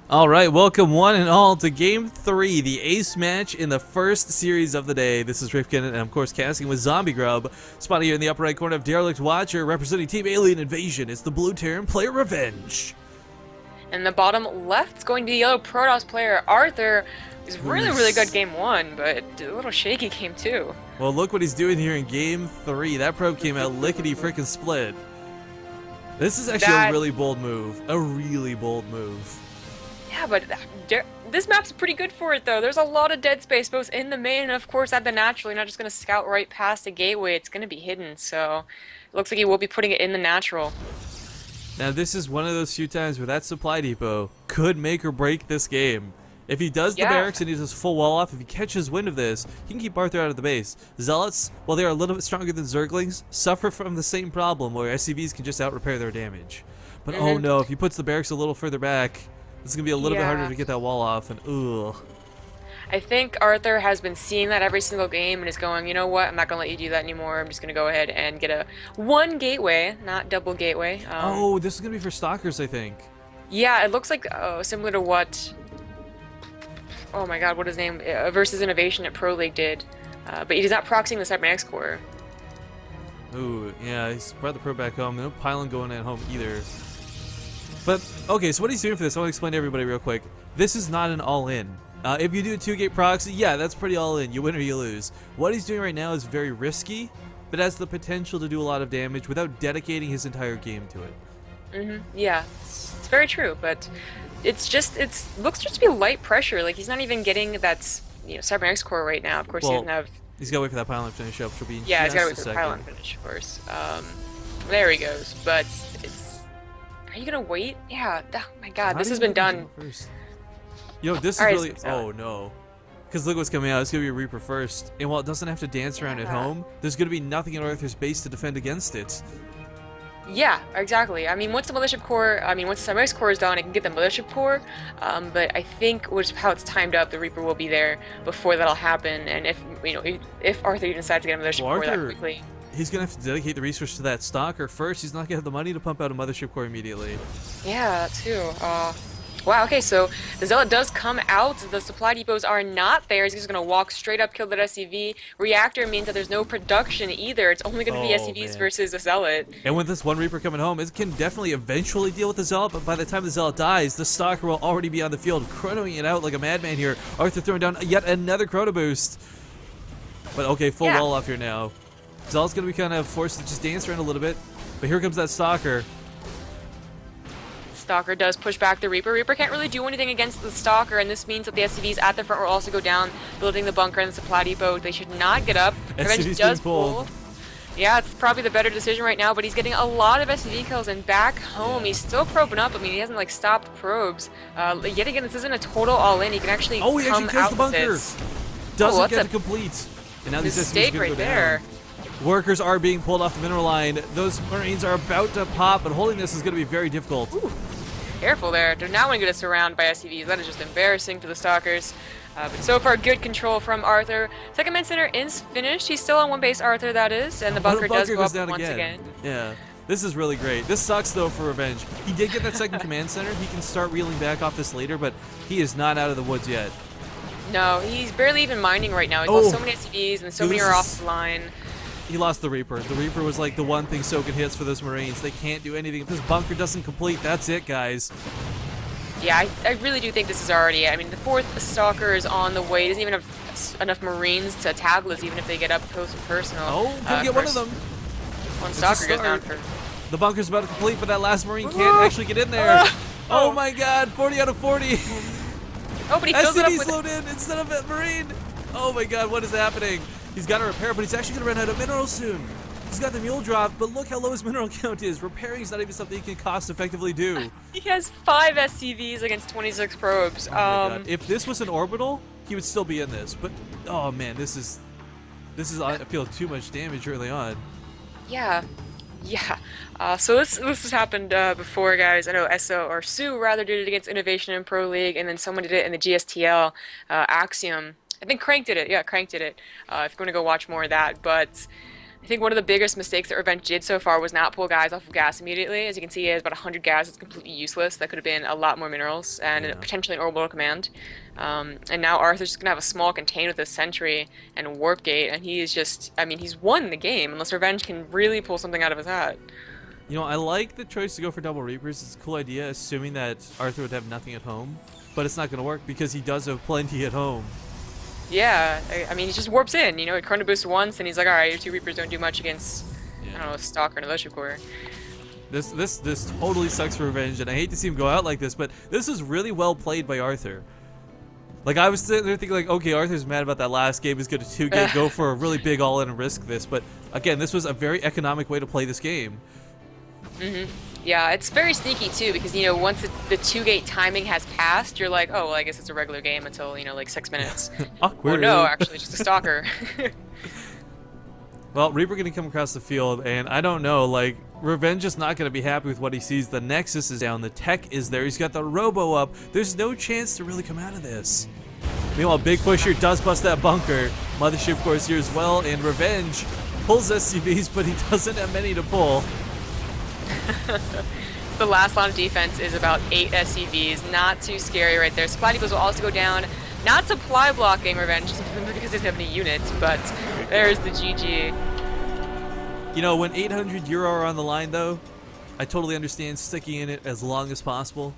All right, welcome one and all to Game 3, the ace match in the first series of the day. This is Rifkin, and of course casting with Zombie Grub. Spotted here in the upper right corner of Derelict Watcher, representing Team Alien Invasion. It's the blue Terran player Revenge. And the bottom left's going to be the yellow Protoss player Arthur. He's really good game 1, but a little shaky game 2. Well, look what he's doing here in Game 3. That probe came out lickety frickin' split. This is actually a really bold move. A really bold move. Yeah, but this map's pretty good for it, though. There's a lot of dead space, both in the main and, of course, at the natural. You're not just going to scout right past a gateway. It's going to be hidden, so it looks like he will be putting it in the natural. Now, this is one of those few times where that supply depot could make or break this game. If he does the barracks and he does full wall off, if he catches wind of this, he can keep Arthur out of the base. Zealots, while they are a little bit stronger than Zerglings, suffer from the same problem where SCVs can just out-repair their damage. But oh no, if he puts the barracks a little further back, it's going to be a little bit harder to get that wall off, and ugh. I think Arthur has been seeing that every single game and is going, you know what, I'm not going to let you do that anymore. I'm just going to go ahead and get a one gateway, not double gateway. Oh, this is going to be for Stalkers, I think. Yeah, it looks like similar to what, oh my god, what his name, versus Innovation at Pro League did. But he's not proxying the Cybernetics Core. Ooh, yeah, he's brought the probe back home. No pylon going at home either. But, okay, so what he's doing for this, I want to explain to everybody real quick. This is not an all-in. If you do a 2-gate proxy, yeah, that's pretty all-in. You win or you lose. What he's doing right now is very risky, but has the potential to do a lot of damage without dedicating his entire game to it. Yeah, it's very true, but looks just to be light pressure. Like, he's not even getting that, Cybernetics Core right now. Of course, he doesn't have... He's got to wait for that pylon to finish up. She'll be yeah, he's got to wait for the pylon to finish, of course. There he goes, but it's... Are you gonna wait? Yeah, oh my god, this has been done. Yo, this is really... Oh, no. Because look what's coming out. It's going to be a Reaper first. And while it doesn't have to dance around at home, there's going to be nothing in Arthur's base to defend against it. Yeah, exactly. I mean, once the Militia Core, once the Cybernetics Core is done, it can get the Militia Core. But I think how it's timed up, the Reaper will be there before that'll happen. And if Arthur even decides to get a Militia Core that quickly... He's going to have to dedicate the resource to that Stalker first. He's not going to have the money to pump out a Mothership Core immediately. Yeah, that too. Wow, okay, so the Zealot does come out. The supply depots are not there. He's just going to walk straight up, kill that SCV. Reactor means that there's no production either. It's only going to be SCVs versus a Zealot. And with this one Reaper coming home, it can definitely eventually deal with the Zealot, but by the time the Zealot dies, the Stalker will already be on the field, chronoing it out like a madman here. Arthur throwing down yet another chrono boost. But okay, full wall off here now. Zealot's going to be kind of forced to just dance around a little bit. But here comes that Stalker. Stalker does push back the Reaper. Reaper can't really do anything against the Stalker, and this means that the SCVs at the front will also go down, building the bunker and the supply depot. They should not get up. Revenge does pull. Yeah, it's probably the better decision right now, but he's getting a lot of SCV kills, and back home, he's still probing up. I mean, he hasn't, stopped probes. Yet again, this isn't a total all-in. He can actually he actually kills the bunker. Doesn't get to complete. And now these mistake right there. Workers are being pulled off the mineral line. Those Marines are about to pop, but holding this is going to be very difficult. Ooh. Careful there. They're now going to get surrounded by SCVs. That is just embarrassing for the Stalkers. But so far, good control from Arthur. Second man center is finished. He's still on one base, Arthur, that is. And the bunker does go up once again. Yeah. This is really great. This sucks, though, for Revenge. He did get that second command center. He can start reeling back off this later, but he is not out of the woods yet. No, he's barely even mining right now. He's lost so many SCVs, and so many are off the line. He lost the Reaper. The Reaper was like the one thing soaking hits for those Marines. They can't do anything. If this bunker doesn't complete, that's it, guys. Yeah, I really do think this is already... I mean, the fourth Stalker is on the way. He doesn't even have enough Marines to tackle us, even if they get up close and personal. Oh, could get one of them. One Stalker goes down for... The bunker's about to complete, but that last Marine can't actually get in there. Oh my god, 40 out of 40. Oh, but he fills it up with... load in instead of a Marine. Oh my god, what is happening? He's got to repair, but he's actually going to run out of minerals soon. He's got the mule drop, but look how low his mineral count is. Repairing is not even something he can cost-effectively do. He has 5 SCVs against 26 probes. Oh my god. If this was an orbital, he would still be in this. But, oh man, this is I feel too much damage early on. Yeah. Yeah. So this has happened before, guys. I know Sue rather did it against Innovation in Pro League, and then someone did it in the GSTL Axiom. I think Crank did it. Yeah, Crank did it. If you're going to go watch more of that. But I think one of the biggest mistakes that Revenge did so far was not pull guys off of gas immediately. As you can see, he has about 100 gas. It's completely useless. That could have been a lot more minerals and potentially an orbital command. And now Arthur's just going to have a small contain with this Sentry and Warp Gate, and he is just, I mean, he's won the game unless Revenge can really pull something out of his hat. You know, I like the choice to go for double Reapers. It's a cool idea, assuming that Arthur would have nothing at home. But it's not going to work because he does have plenty at home. Yeah, I mean, he just warps in, you know, it chrono boosts once, and he's like, alright, your 2 Reapers don't do much against, I don't know, a Stalker and a Electric Core. This totally sucks for Revenge, and I hate to see him go out like this, but this is really well played by Arthur. Like, I was sitting there thinking, like, okay, Arthur's mad about that last game. He's going to 2-gate, go for a really big all-in and risk this. But, again, this was a very economic way to play this game. Yeah, it's very sneaky, too, because, you know, once the 2-gate timing has passed, you're like, oh, well, I guess it's a regular game until, you know, like 6 minutes. Awkward. Or no, actually, just a Stalker. Well, Reaper going to come across the field, and I don't know, like, Revenge is not going to be happy with what he sees. The Nexus is down, the tech is there, he's got the Robo up. There's no chance to really come out of this. Meanwhile, Big Push here does bust that bunker. Mothership Course here as well, and Revenge pulls SCVs, but he doesn't have many to pull. The last line of defense is about 8 SCVs. Not too scary right there. Supply depots will also go down. Not supply blocking Revenge simply because he doesn't have any units, but there's the GG. You know, when 800 euro are on the line, though, I totally understand sticking in it as long as possible.